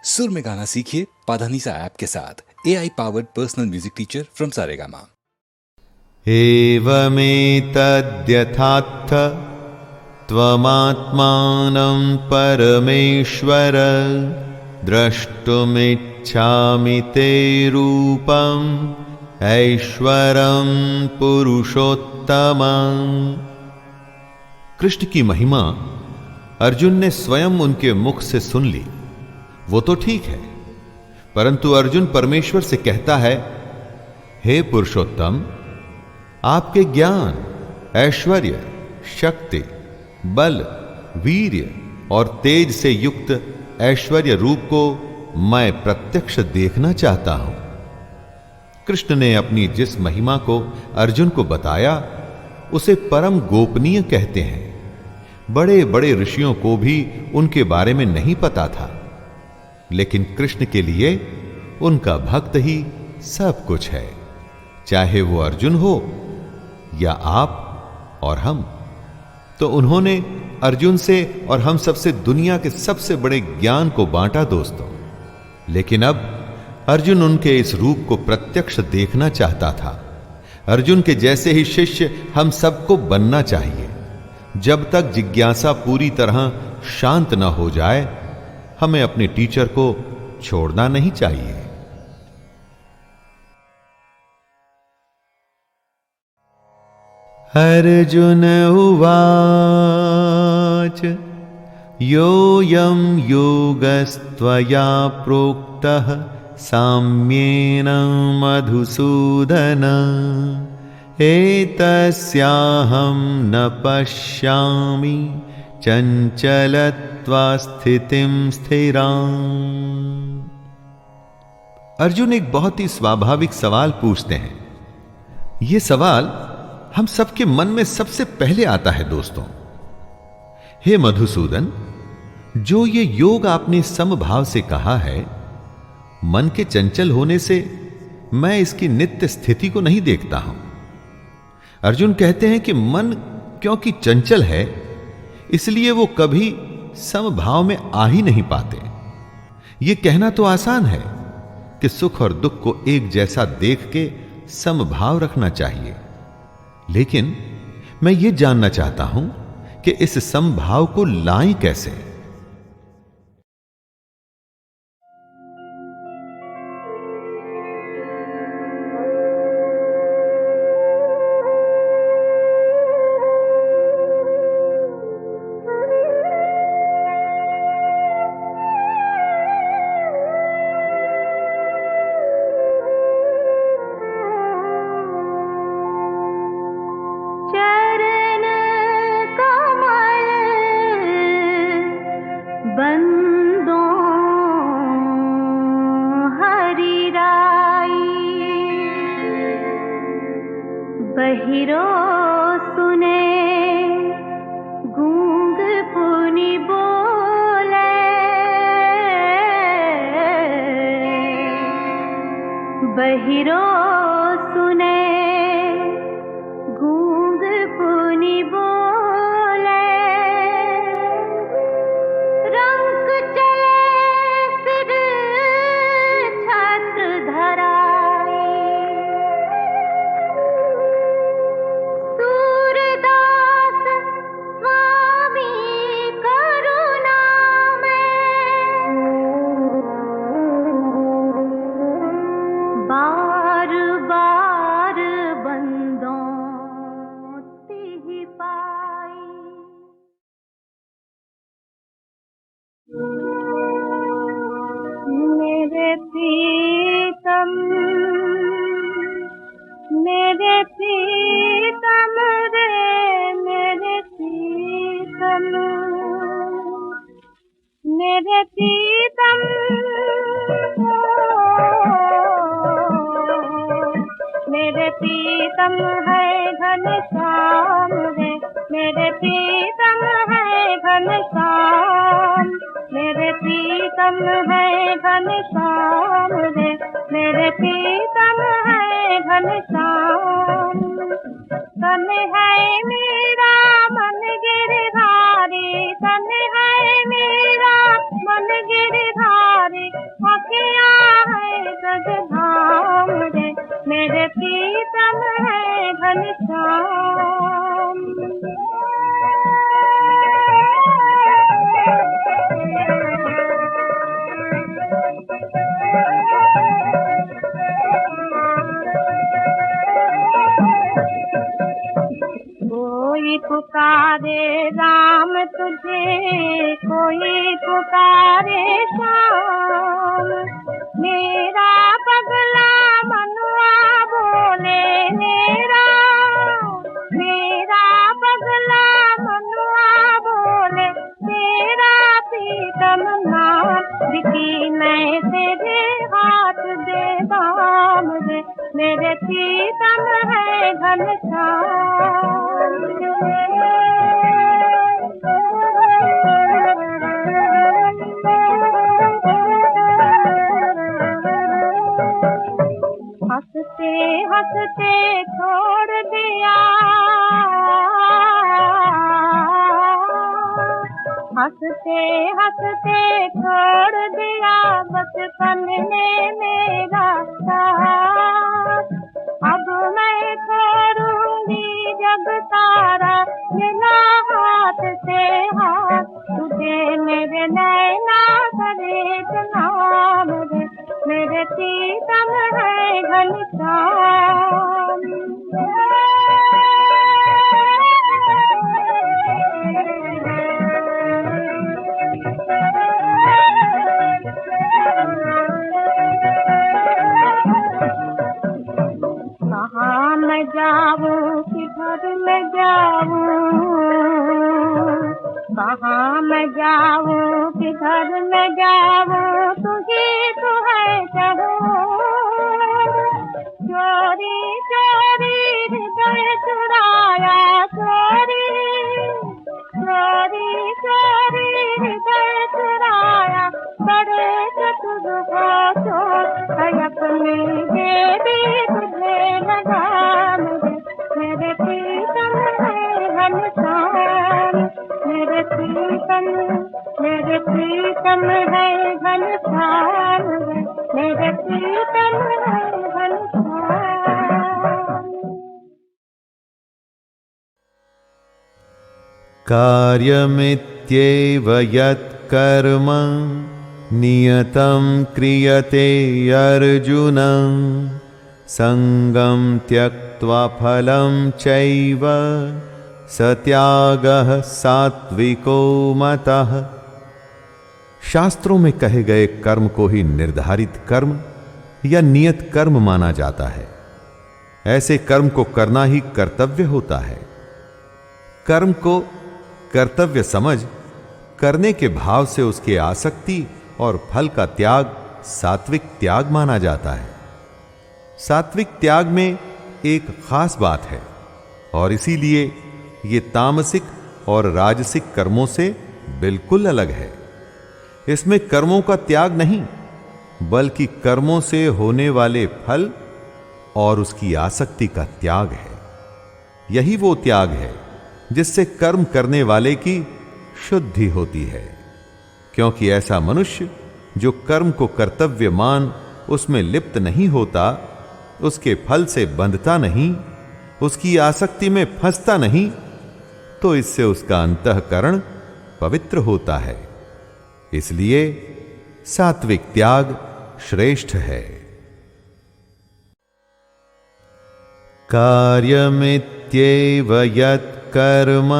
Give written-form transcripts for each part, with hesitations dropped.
सुर में गाना सीखिए पाधानीसा ऐप के साथ AI powered personal music teacher from Saregama. एवमेतद्यथार्थ त्वमात्मानं परमेश्वर द्रष्टुमिच्छामि ते रूपम् ऐश्वरं पुरुषोत्तमं। कृष्ण की महिमा अर्जुन ने स्वयं उनके मुख से सुन ली, वो तो ठीक है, परंतु अर्जुन परमेश्वर से कहता है, हे पुरुषोत्तम, आपके ज्ञान, ऐश्वर्य, शक्ति, बल, वीर्य और तेज से युक्त ऐश्वर्य रूप को मैं प्रत्यक्ष देखना चाहता हूं। कृष्ण ने अपनी जिस महिमा को अर्जुन को बताया उसे परम गोपनीय कहते हैं। बड़े बड़े ऋषियों को भी उनके बारे में नहीं पता था, लेकिन कृष्ण के लिए उनका भक्त ही सब कुछ है, चाहे वो अर्जुन हो या आप और हम। तो उन्होंने अर्जुन से और हम सबसे दुनिया के सबसे बड़े ज्ञान को बांटा दोस्तों। लेकिन अब अर्जुन उनके इस रूप को प्रत्यक्ष देखना चाहता था। अर्जुन के जैसे ही शिष्य हम सबको बनना चाहिए। जब तक जिज्ञासा पूरी तरह शांत न हो जाए, हमें अपने टीचर को छोड़ना नहीं चाहिए। अर्जुन उवाच योऽयं योगस्त्वया प्रोक्तः साम्येन मधुसूदन एतस्याहं न पश्यामि चंचलत्वा स्थितिं स्थिराम्। अर्जुन एक बहुत ही स्वाभाविक सवाल पूछते हैं। यह सवाल हम सबके मन में सबसे पहले आता है दोस्तों। हे मधुसूदन, जो ये योग आपने समभाव से कहा है, मन के चंचल होने से मैं इसकी नित्य स्थिति को नहीं देखता हूं। अर्जुन कहते हैं कि मन क्योंकि चंचल है, इसलिए वो कभी समभाव में आ ही नहीं पाते। यह कहना तो आसान है कि सुख और दुख को एक जैसा देख के समभाव रखना चाहिए, लेकिन मैं यह जानना चाहता हूं कि इस समभाव को लाएं कैसे। बहिरो सुने गूंग पुनि बोले, बहिरो सुने गूंग पुनि बोले, रंग चले सिर छत्र धराई, मेरे प्रीतम रे, मेरे प्रीतम, मेरे प्रीतम, मेरे प्रीतम है घनश्याम रे, मेरे प्रीतम है घनश्याम, मेरे प्रीतम है घनश्याम रे, मेरे प्रीतम है घनश्याम। तन है मेरा मन गिरधारी, तन है मेरा मन गिरधारी, पुकारे राम तुझे, कोई पुकारे श्याम। मेरा पगला मनुआ बोले मेरा, मेरा पगला मनुआ बोले तेरा प्रीतम नाम। बिकी मैं तेरे हाथ दे दाम दे, मेरे प्रीतम है घनश्याम। हंसते हंसते छोड़ दिया, हंसते हंसते छोड़ दिया बचपन ने मेरा साथ। अब मैं छोड़ूंगी जब तारा मिला हाथ से हाथ, तुझे मेरे नैना करे नाम दे, मेरे प्रीतम है घनश्याम। कहाँ मैं जाऊँ किधर मैं जाऊँ, कहाँ मैं जाऊँ किधर मैं जाऊँ, तू ही तू है चाहूँ। चोरी चोरी हृदय चुराया, चोरी चोरी चोरी हृदय चुराया, बड़े चतुर हो चोर अपनी देवी तुझे लगाम दे, मेरे प्रीतम है घनश्याम। मेरे प्रीतम, मेरे प्रीतम है घनश्याम, मेरे प्रीतम है घनश्याम। कार्यमित्येव यत्कर्म नियतं क्रियते अर्जुन, संगं त्यक्त्वा फलं चैव सत्यागः सात्विको मतः। शास्त्रों में कहे गए कर्म को ही निर्धारित कर्म या नियत कर्म माना जाता है। ऐसे कर्म को करना ही कर्तव्य होता है। कर्म को कर्तव्य समझ करने के भाव से उसके आसक्ति और फल का त्याग सात्विक त्याग माना जाता है। सात्विक त्याग में एक खास बात है और इसीलिए ये तामसिक और राजसिक कर्मों से बिल्कुल अलग है। इसमें कर्मों का त्याग नहीं, बल्कि कर्मों से होने वाले फल और उसकी आसक्ति का त्याग है। यही वो त्याग है जिससे कर्म करने वाले की शुद्धि होती है। क्योंकि ऐसा मनुष्य जो कर्म को कर्तव्य मान उसमें लिप्त नहीं होता, उसके फल से बंधता नहीं, उसकी आसक्ति में फंसता नहीं, तो इससे उसका अंतःकरण पवित्र होता है। इसलिए सात्विक त्याग श्रेष्ठ है। कार्यमित्येव यत्कर्म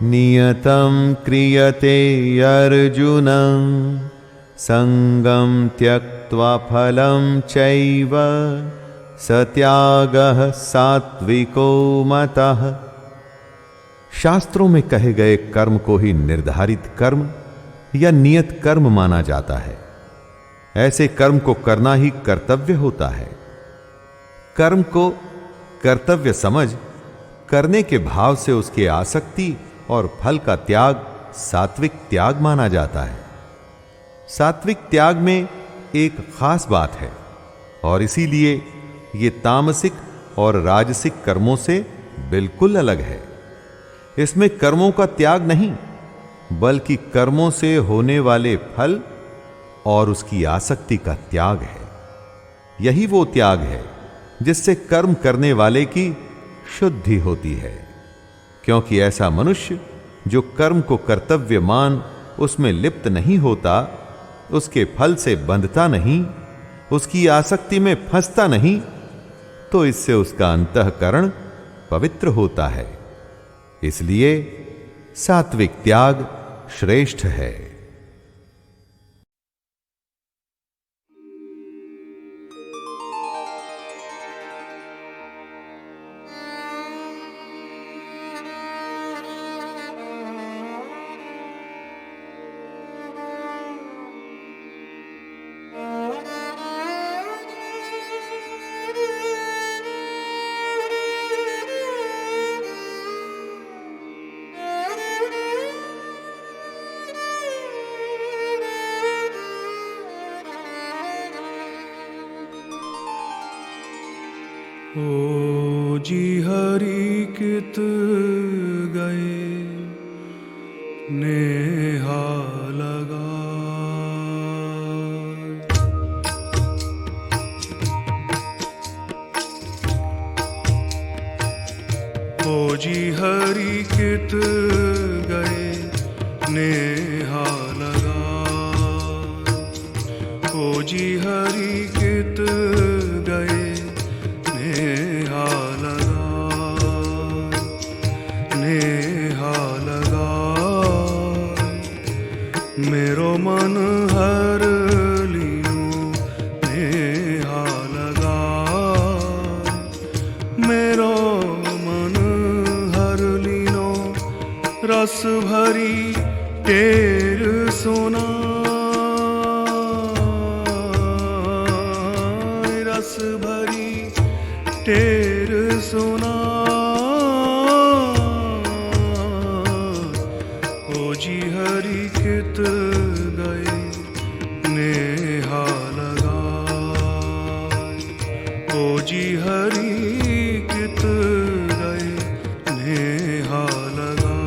नियतं क्रियते अर्जुन, संगं त्यक्त्वा फलं चैव सत्यागः सात्विको मतः। शास्त्रों में कहे गए कर्म को ही निर्धारित कर्म या नियत कर्म माना जाता है। ऐसे कर्म को करना ही कर्तव्य होता है। कर्म को कर्तव्य समझ करने के भाव से उसके आसक्ति और फल का त्याग सात्विक त्याग माना जाता है। सात्विक त्याग में एक खास बात है और इसीलिए ये तामसिक और राजसिक कर्मों से बिल्कुल अलग है। इसमें कर्मों का त्याग नहीं, बल्कि कर्मों से होने वाले फल और उसकी आसक्ति का त्याग है। यही वो त्याग है जिससे कर्म करने वाले की शुद्धि होती है। क्योंकि ऐसा मनुष्य जो कर्म को कर्तव्य मान उसमें लिप्त नहीं होता, उसके फल से बंधता नहीं, उसकी आसक्ति में फंसता नहीं, तो इससे उसका अंतःकरण पवित्र होता है। इसलिए सात्विक त्याग श्रेष्ठ है। ओ जी हरि कित गए नेहा लगा। ओ जी हरि कित गए नेहा लगा। ओ जी हरि कित गए नेहा लगा। नेहा लगा मेरो मन हर लियो। नेहा लगा मेरो मन हर लियो। रस भरी टेर सोना। रस भरी टेर सोना। ओ जी हरि कित गए नेहा लगा। ओ जी हरि कित गए नेहा लगा।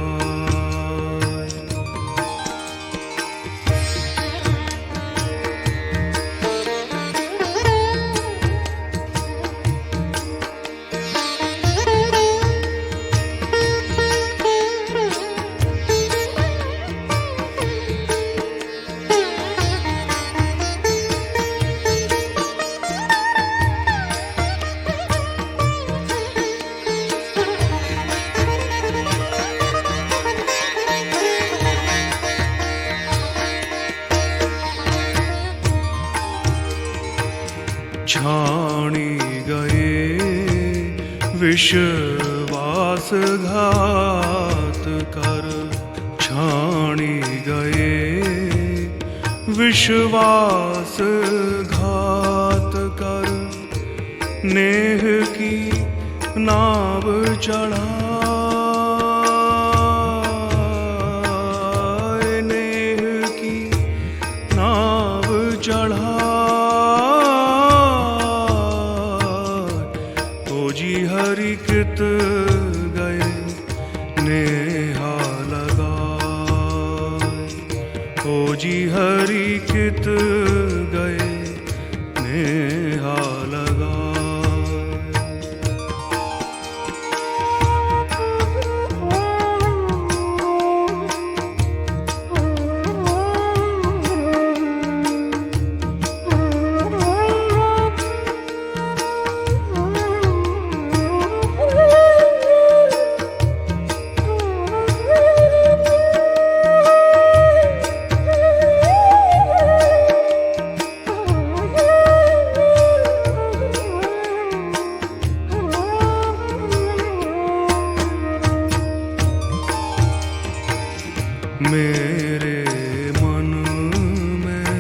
छाणी गए विश्वास घात कर। छाणी गए विश्वास घात कर। नेह की नाव चढ़ा। नेह की नाव चढ़ा। जी हरि कित गए नेहा लगा। ओ जी हरि कित गए नेहा लगा। मेरे मन में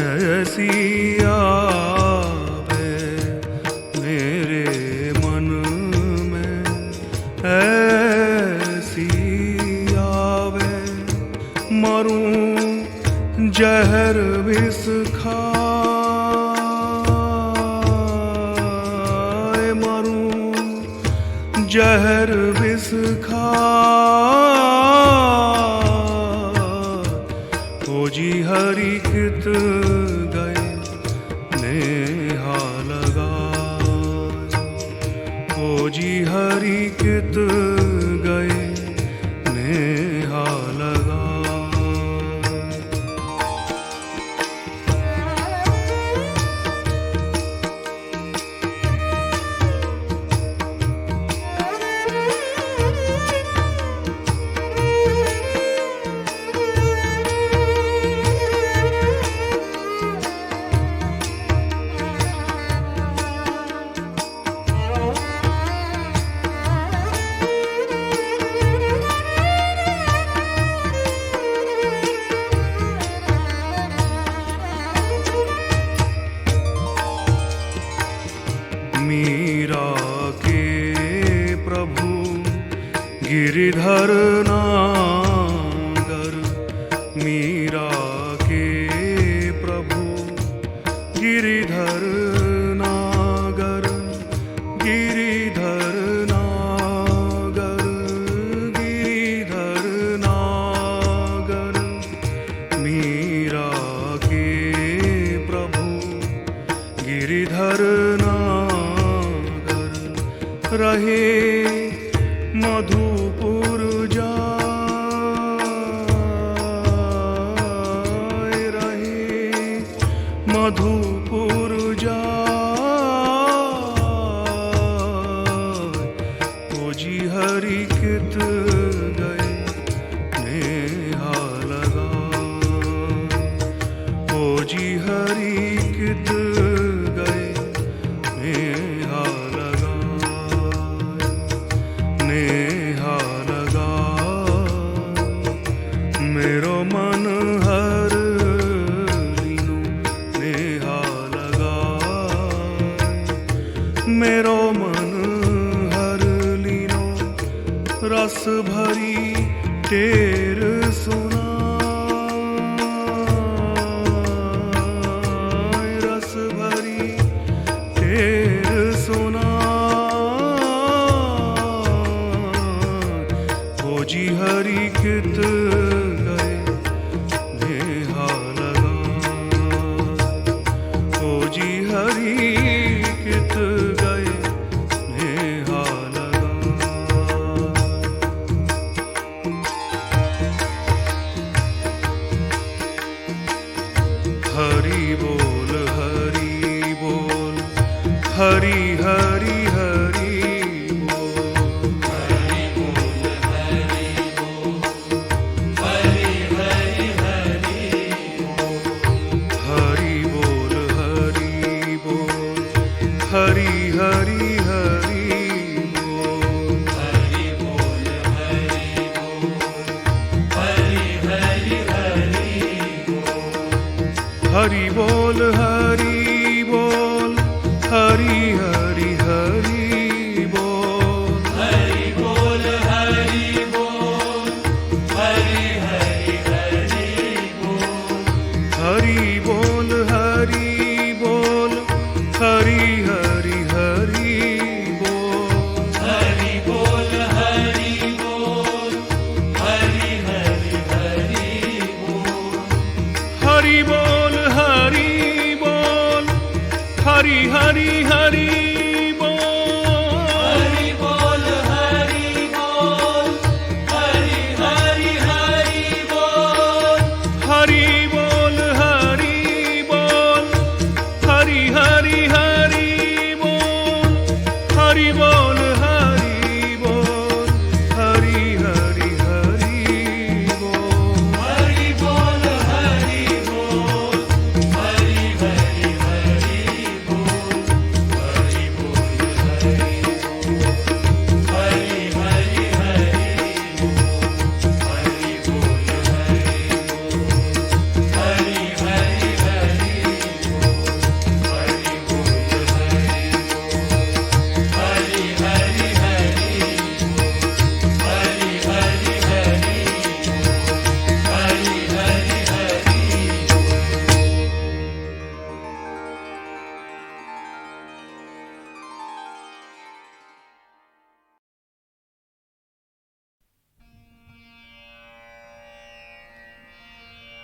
ऐसी आवे। मेरे मन में ऐसी आवे। मरूं जहर विष खाए। मरूं जहर विष खाए। ओ जी हरि कित गए नेहा लगा। ओ जी हरि कित गए नेहा लगा। गिरिधर नागर मीरा के प्रभु गिरिधर नागर गिरिधर नागर गिरिधर नागर मीरा के प्रभु गिरिधर नागर रहे मधुपुर जाए रहे मधुपुर जाए ओ जी हरि कित गए नेहा लगा ओ जी हरि कित गए नेहा लगा नेहा लगा मेरो मन हर लीनो नेहा लगा मेरो मन हर लीनो रस भरी टेर सुना रस भरी टेर सुना ओ जी हरि कित गए नेहा लगा ओ जी हरि कित गए नेहा लगा हरि बोल हरि बोल हरि हरि हरि हरि बोल हरि बोल हरि हरि हरि बोल हरि बोल हरि बोल हरि हरि हरि बोल हरि बोल हरि बोल हरि हरि हरि बोल हरि बोल हरि बोल हरि हरि हरि बोल हरि बोल हरि बोल हरि हरि हरि बोल हरि बोल हरि बोल हरि हरि हरि बोल हरि बोल हरि बोल हरि हरि हरि बोल हरि बोल हरि बोल हरि हरि हरि बोल हरि बोल हरि बोल हरि हरि हरि बोल हरि बोल हरि बोल हरि हरि हरि बोल हरि बोल हरि बोल हरि हरि हरि बोल हरि बोल हरि बोल हरि हरि हरि बोल हरि बोल हरि बोल हरि हरि हरि बोल हरि हरि हरि बोल Hari Hari Hari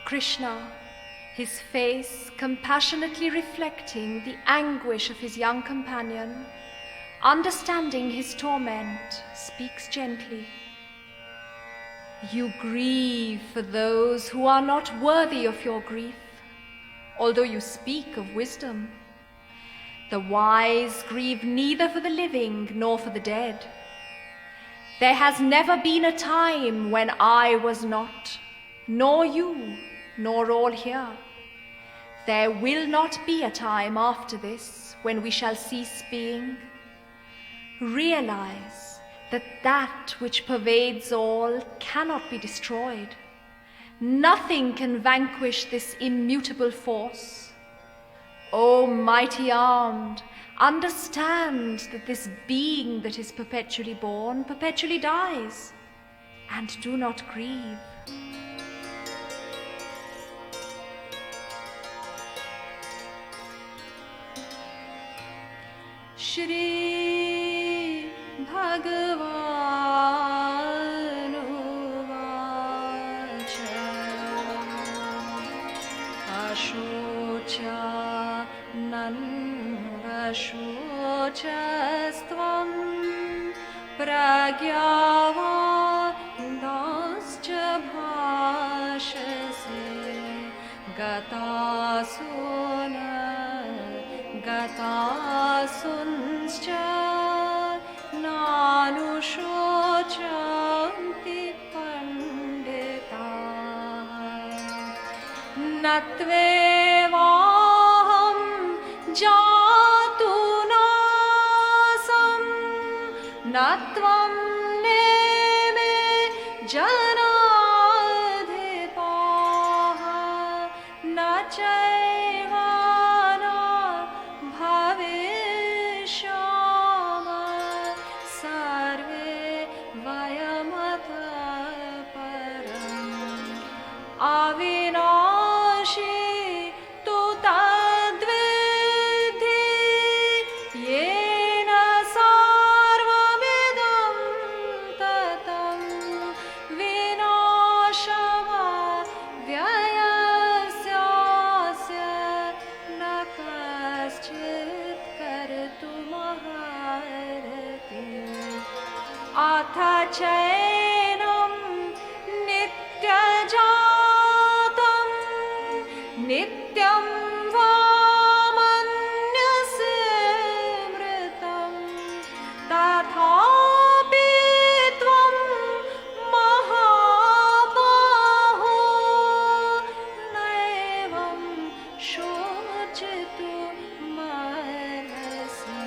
Krishna, his face compassionately reflecting the anguish of his young companion, understanding his torment, speaks gently. You grieve for those who are not worthy of your grief, although you speak of wisdom. The wise grieve neither for the living nor for the dead. There has never been a time when I was not, nor you, nor all here. There will not be a time after this when we shall cease being. Realize that that which pervades all cannot be destroyed. Nothing can vanquish this immutable force. O mighty armed, understand that this being that is perpetually born perpetually dies. and do not grieve. Shri Bhagavan Uvacha Ashocha Nanvashochastvam Pragyavadascha bhashase Gatasuncha nanushocanti pandita natvevaham jatu nasam natvam neme janadhipaha nachayvana bhavishama sarve vayamata param avinashi tu tadvidhi yena sarvamidam tatam vinashama vyayasyasya na kaschit kartumaharati atha chainam nityajatam nityam vamanyasmritam tathapi tvam mahabaho naivam shochitu marasi.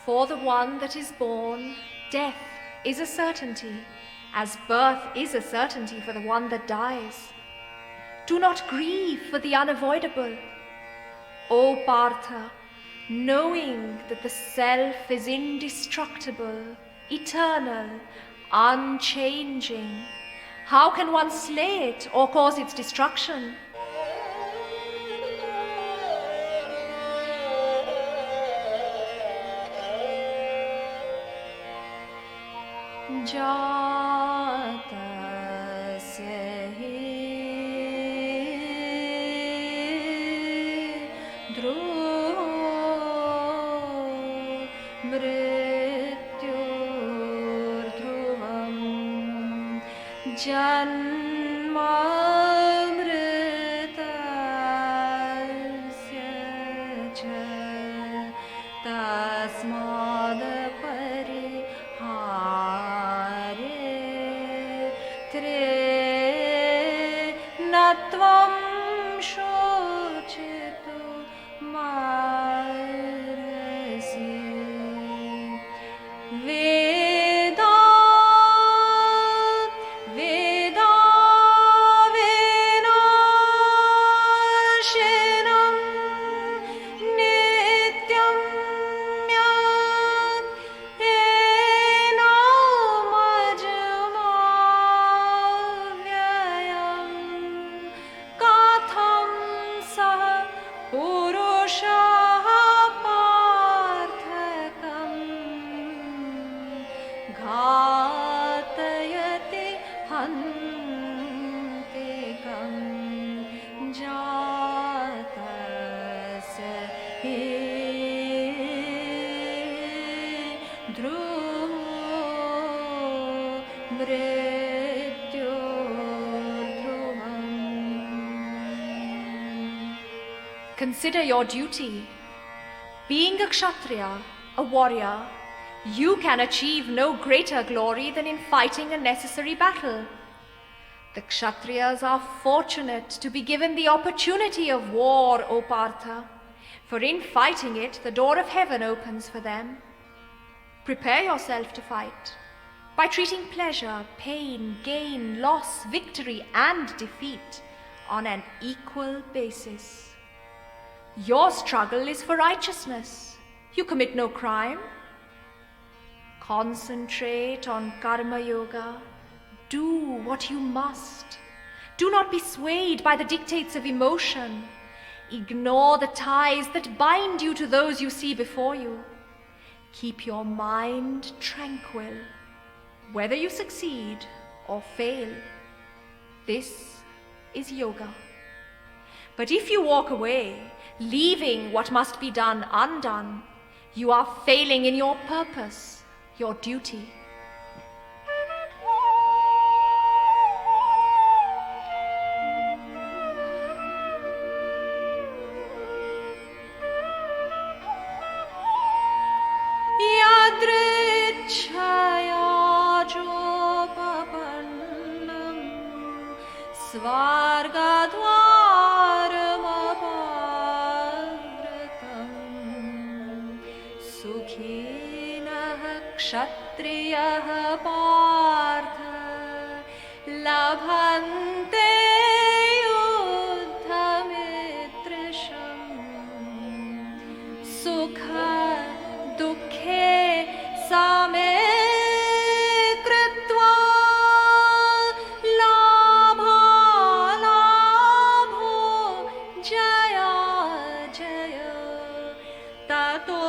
For the one that is born, death is a certainty, as birth is a certainty for the one that dies. Do not grieve for the unavoidable. O Partha, knowing that the self is indestructible, eternal, unchanging, how can one slay it or cause its destruction? Jatasya hi dhruvo mrityurdhruvam janmamritasya cha tasmad natvam shochitu marasi. Veda vinashinam nityam घातयति हन्तिकं जातस्य हि ध्रुवो मृत्युर्ध्रुवम्. Consider your duty. Being a Kshatriya, a warrior, you can achieve no greater glory than in fighting a necessary battle. The Kshatriyas are fortunate to be given the opportunity of war, O Partha, for in fighting it, the door of heaven opens for them. Prepare yourself to fight by treating pleasure, pain, gain, loss, victory, and defeat on an equal basis. Your struggle is for righteousness. You commit no crime. Concentrate on Karma Yoga. Do what you must. Do not be swayed by the dictates of emotion. Ignore the ties that bind you to those you see before you. Keep your mind tranquil, whether you succeed or fail. This is yoga. But if you walk away, leaving what must be done undone, you are failing in your purpose, your duty. सुखिनः क्षत्रियः पार्थ लभन्ते युद्धमिदृशम् सुख दुःखे समे कृत्वा लाभालाभो जया जय ततो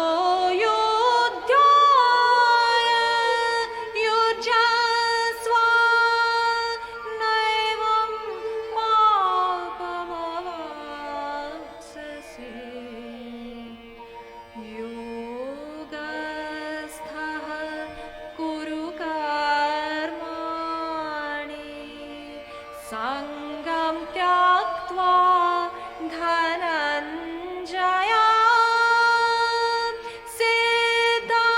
संगम त्याक्त्वा धनञ्जया सिद्धा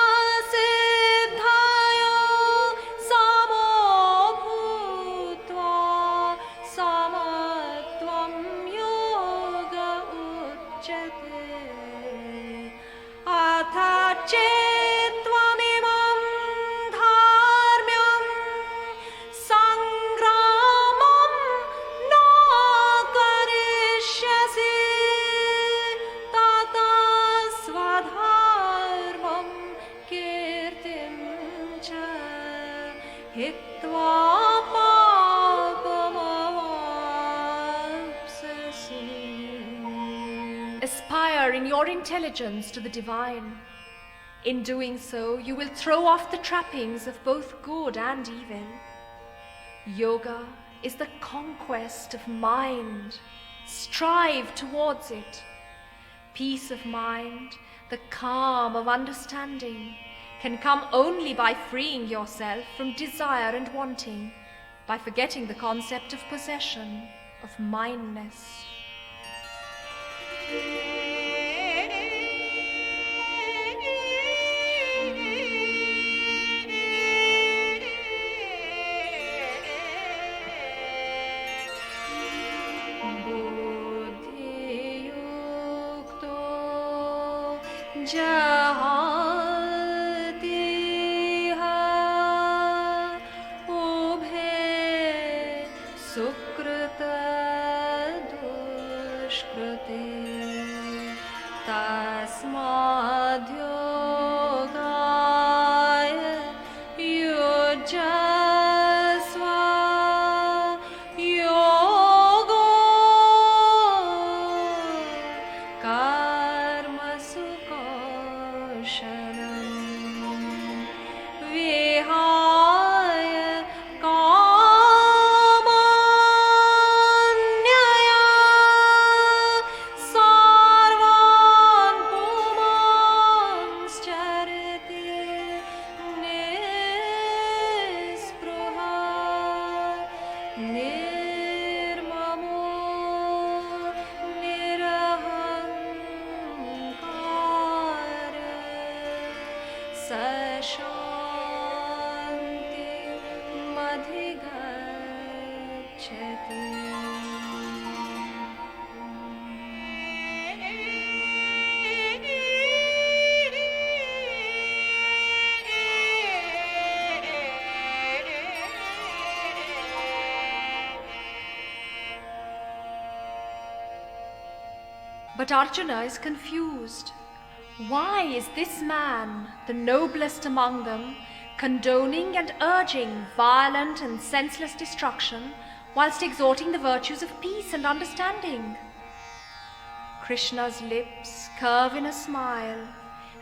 सिद्धाय समो भूत्वा समत्वं योग उच्यते अथ चेत्त्वमिमं धार्म्यं संग्रामं न करिष्यसि ततः स्वधर्मं कीर्तिं च हित्वा पापमवाप्स्यसि. Aspire in your intelligence to the divine. In doing so, you will throw off the trappings of both good and evil. Yoga is the conquest of mind. Strive towards it. Peace of mind, the calm of understanding, can come only by freeing yourself from desire and wanting, by forgetting the concept of possession, of mindness. जहातिह उभे सुकृत दुष्कृते तस्माद्योगाय युज्यस्व योगो कर्मसु कौशलम् विहाय कामन्यया सर्वान् पुमांश्चरति निःस्पृहा निर्ममो निरहङ्कार शान्तिमधिगच्छति. But Arjuna is confused. Why is this man, the noblest among them, condoning and urging violent and senseless destruction, whilst exhorting the virtues of peace and understanding? Krishna's lips curve in a smile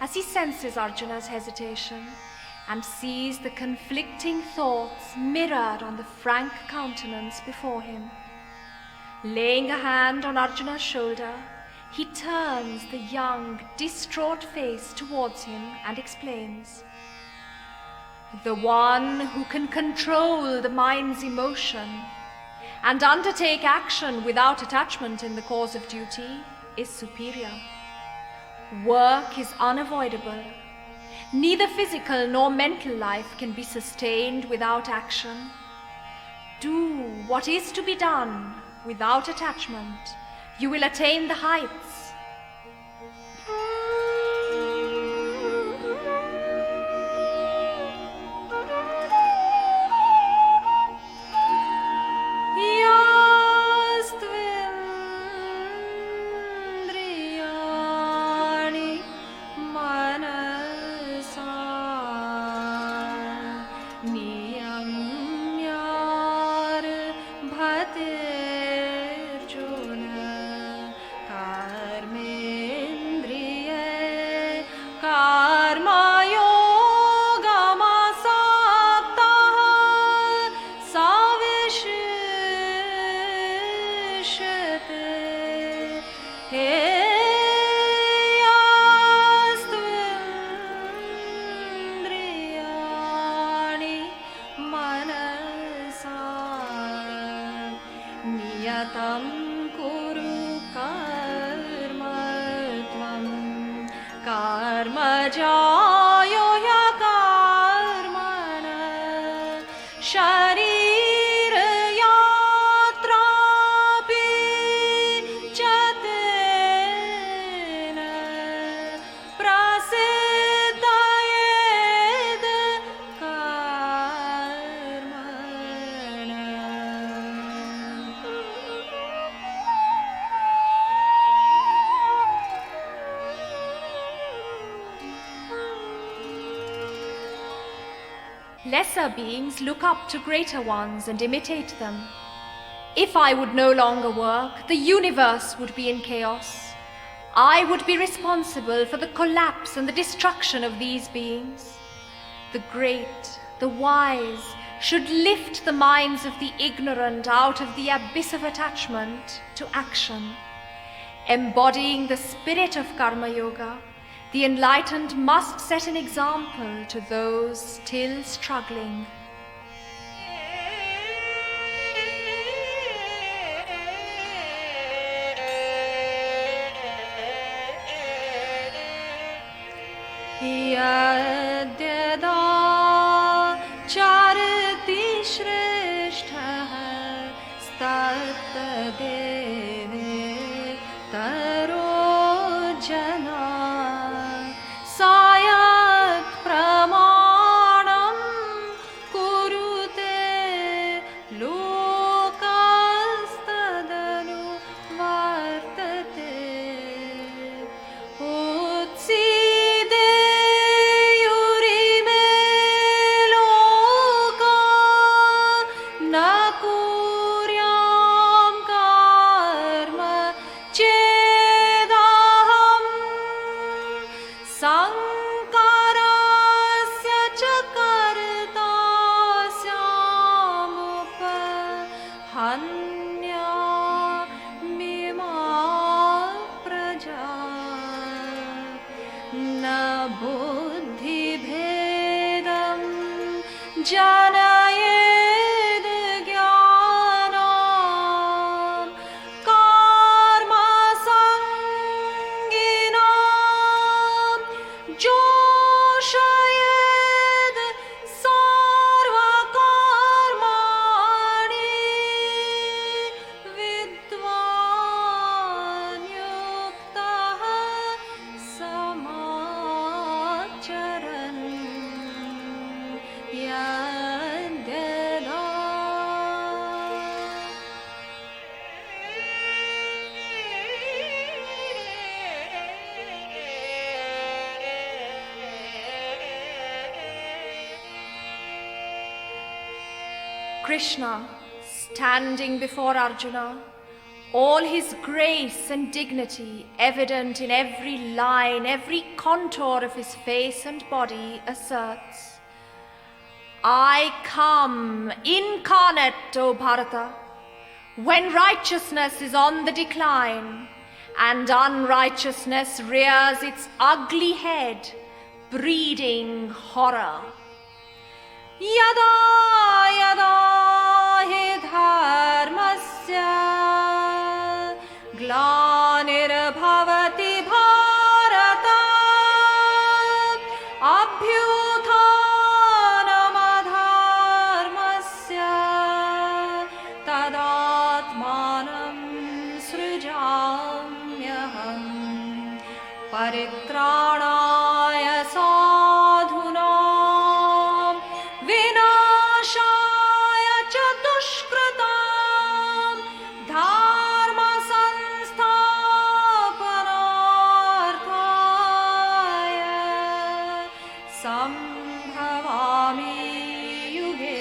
as he senses Arjuna's hesitation and sees the conflicting thoughts mirrored on the frank countenance before him. Laying a hand on Arjuna's shoulder, he turns the young, distraught face towards him and explains. The one who can control the mind's emotion and undertake action without attachment in the cause of duty is superior. Work is unavoidable. Neither physical nor mental life can be sustained without action. Do what is to be done without attachment. You will attain the heights. Lesser beings look up to greater ones and imitate them. If I would no longer work, the universe would be in chaos. I would be responsible for the collapse and the destruction of these beings. The great, the wise, should lift the minds of the ignorant out of the abyss of attachment to action. Embodying the spirit of Karma Yoga, the enlightened must set an example to those still struggling. Yadyada charati shrestha statadeve taro jana sayat pramanam kurute lokastadanu vartate utside yurime loka na kuryam karma chedaham Krishna, standing before Arjuna, all his grace and dignity evident in every line, every contour of his face and body, asserts, I come incarnate, O Bharata, when righteousness is on the decline and unrighteousness rears its ugly head, breeding horror. Yada yada hi dharmasya glanirabhavati bharata abhyutthanamadharmasya tadatmanam srijamyaham paritranaya sadhunam vinashaya cha dushkratam dharma sansthapanarthaya sambhavami yuge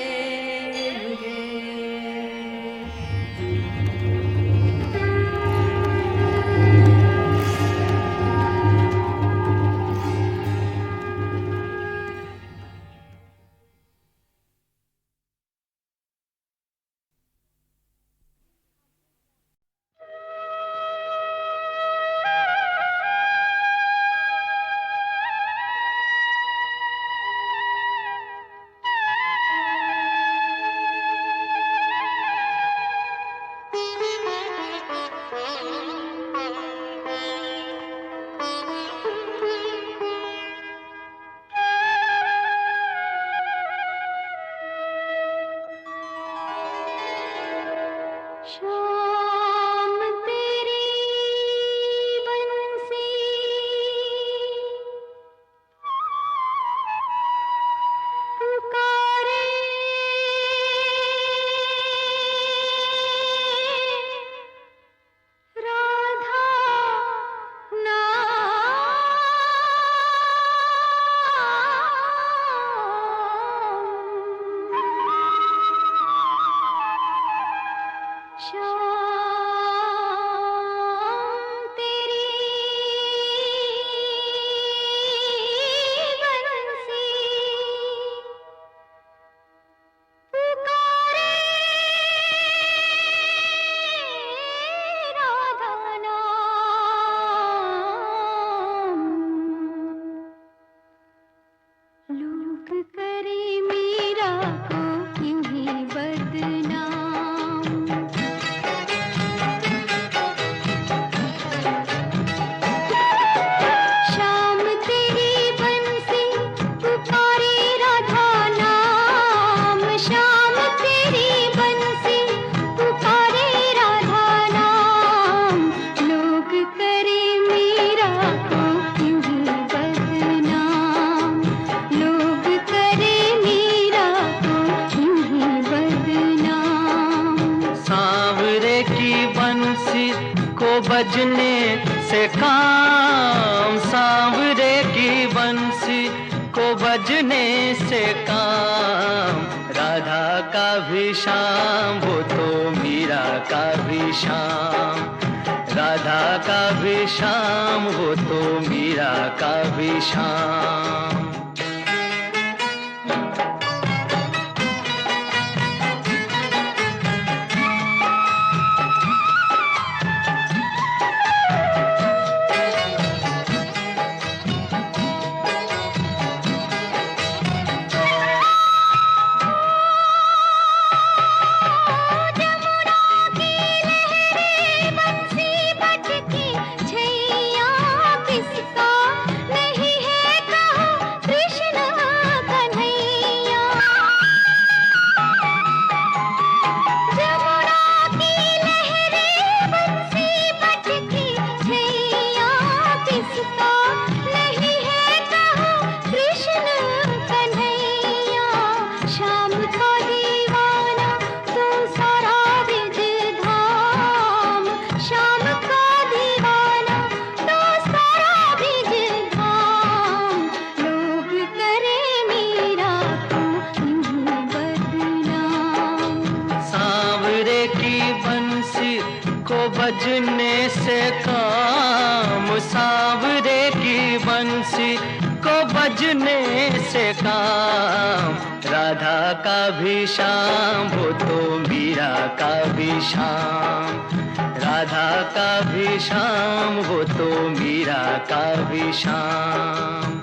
yuge. शाम तेरी बंसी पुकारे राधा शाम तेरी बंसी पुकारे राधा नाम लोग करे मीरा को यूं ही बदनाम शाम तेरी बंसी पुकारे राधा नाम शाम तेरी बंसी पुकारे राधा नाम लोग करे मीरा को यूं ही बदनाम लोग करे मीरा को यूं ही बदनाम सांवरे की बंसी को बजने से काम सांवरे की बंसी को बजने से काम राधा का भी शाम वो तो मीरा का भी शाम राधा का भी शाम वो तो मीरा का भी शाम बंसी बजती छैया किसका नहीं है कहो बजने से काम, सांवरे की बंसी को बजने से काम। राधा का भी शाम वो तो मीरा का भी शाम, राधा का भी शाम वो तो मीरा का भी शाम।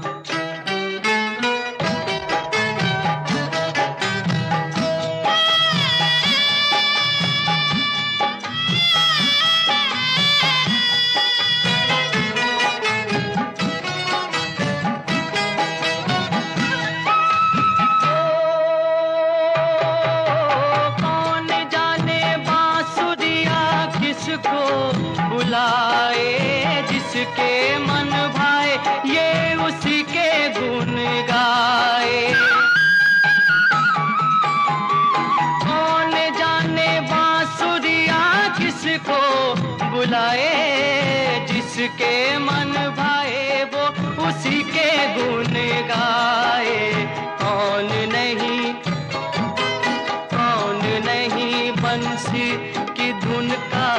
जिसके मन भाए ये उसी के गुण गाए। कौन जाने बांसुरिया किसको बुलाए, जिसके मन भाए वो उसी के गुण गाए। कौन नहीं बंसी की धुन का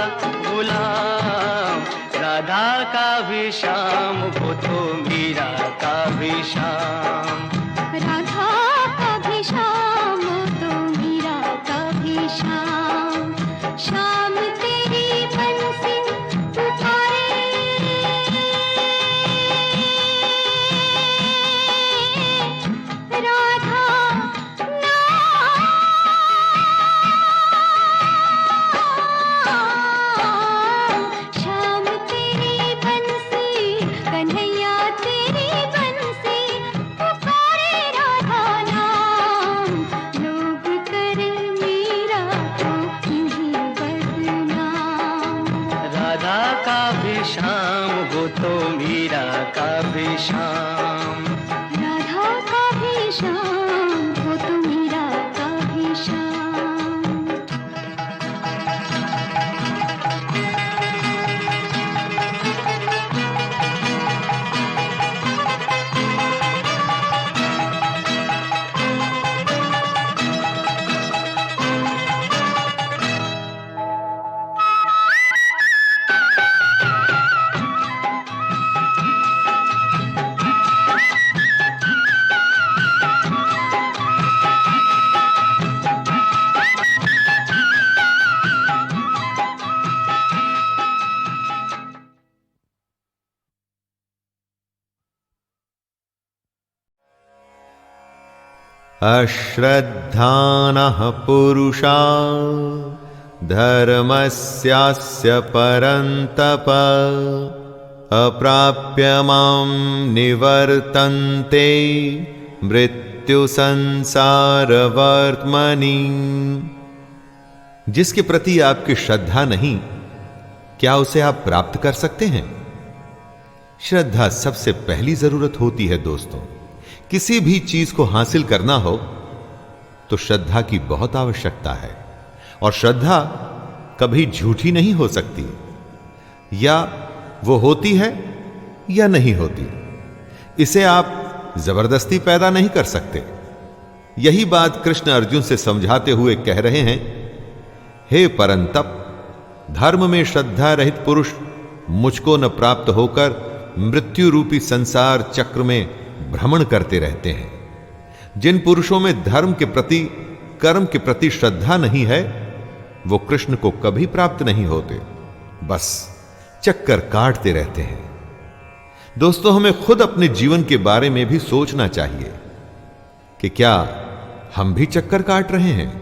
गुलाम। राधा का भी शाम वो तो मीरा का भी शाम, राधा का भी शाम तो मीरा का भी शाम। शाम तेरी बंसी पुकारे, राधा शाम तेरी बंसी, कन्हैया तेरी बंसी पुकारे राधा नाम। लोग करे मीरा को इन्हीं बदनाम। राधा का भी शाम वो तो मीरा का भी शाम, राधा का भी शाम वो तो मीरा का भी शाम। अश्रद्धानः पुरुषा धर्मस्यास्य परन्तप, अप्राप्य मां निवर्तन्ते मृत्युसंसारवर्त्मनि। जिसके प्रति आपकी श्रद्धा नहीं, क्या उसे आप प्राप्त कर सकते हैं? श्रद्धा सबसे पहली जरूरत होती है दोस्तों। किसी भी चीज को हासिल करना हो तो श्रद्धा की बहुत आवश्यकता है, और श्रद्धा कभी झूठी नहीं हो सकती। या वो होती है या नहीं होती, इसे आप जबरदस्ती पैदा नहीं कर सकते। यही बात कृष्ण अर्जुन से समझाते हुए कह रहे हैं, हे परंतप, धर्म में श्रद्धा रहित पुरुष मुझको न प्राप्त होकर मृत्यु रूपी संसार चक्र में भ्रमण करते रहते हैं। जिन पुरुषों में धर्म के प्रति, कर्म के प्रति श्रद्धा नहीं है, वो कृष्ण को कभी प्राप्त नहीं होते, बस चक्कर काटते रहते हैं। दोस्तों, हमें खुद अपने जीवन के बारे में भी सोचना चाहिए कि क्या हम भी चक्कर काट रहे हैं?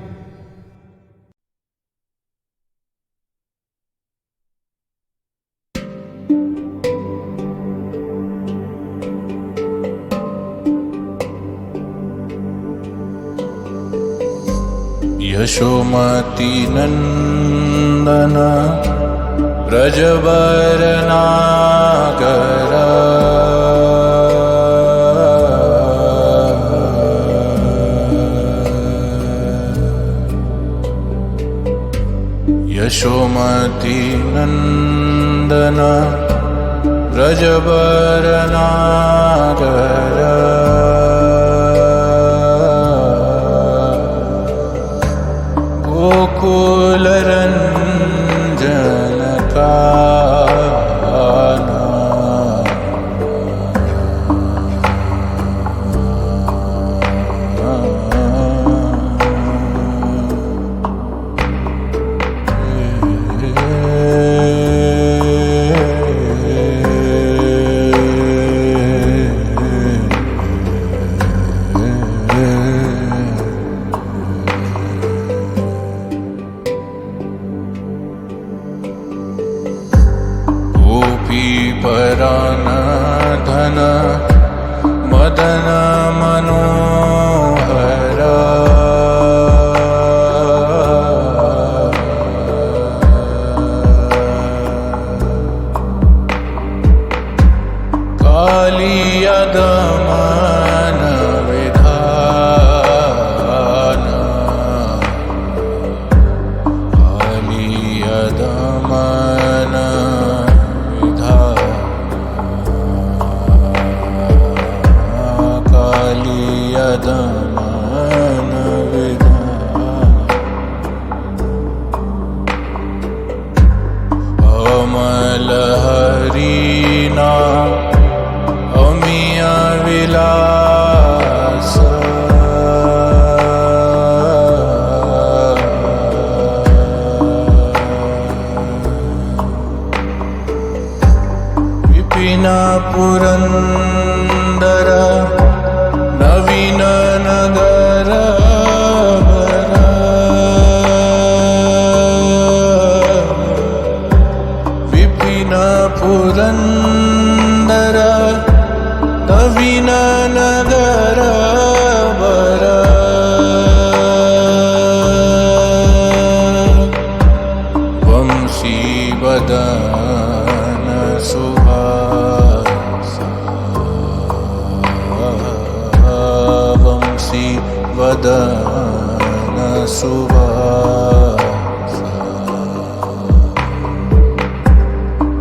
यशोमती नंदन ब्रजवर नागर, यशोमती नंदन ब्रजवर नागर, गोकुल रंजन काना। परान धन मदन मनोहर। कालिया दमन विधान। कालिया दमन दमन विधान। अमल हरिना अमिया विलास। विपिन पुरंदर नवीन नगर वर। विपिन पुरंदर नवीन नगर वर। वंशी वदन सुहास। वंशी वदन सुवास।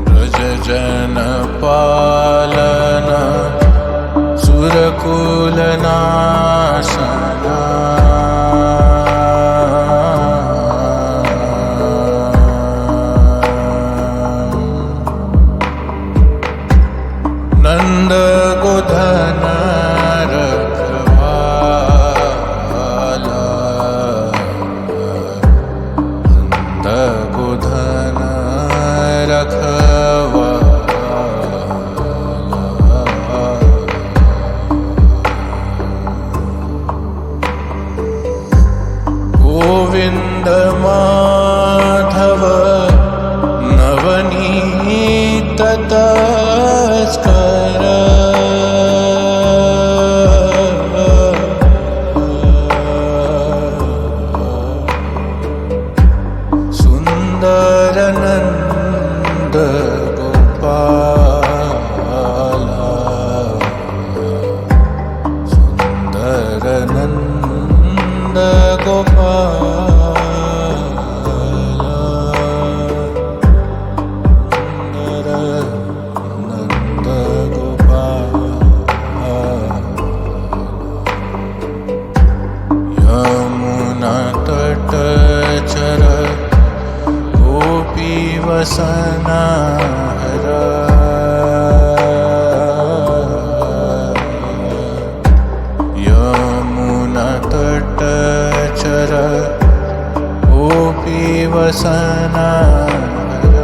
ब्रज जन पालन सुरकुल नाशना। नंद गोधन गोधन रखवाला। गोविंद माधव नवनीत तस्कर। नंद गोपाला। सुंदर नंद गोपाला। सुंदर नंद गोपाला। यमुना तट चर गोपी वसना हर। यमुना तट चर गोपी वसना हर।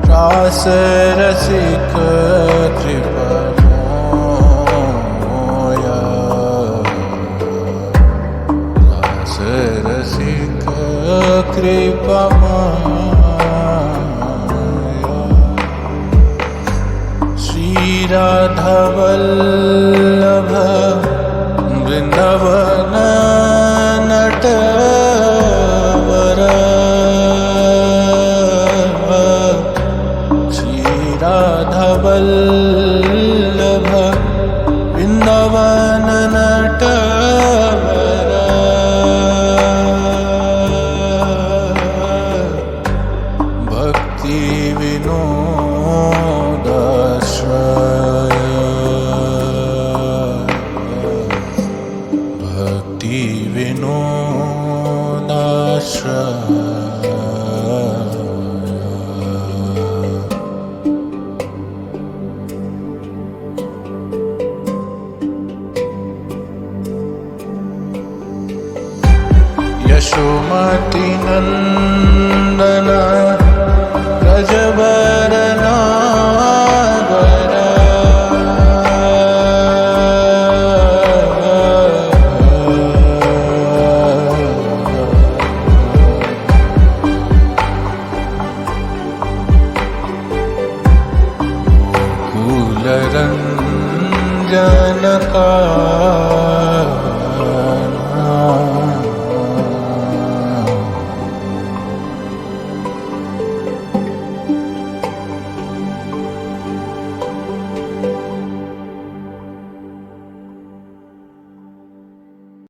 रास रसिक कृपा मोया। रास रसिक कृपा राधा वल्लभ वृंदावन नटवर। श्री राधा वल्लभ वृंदावन नटवर। भक्ति विनोद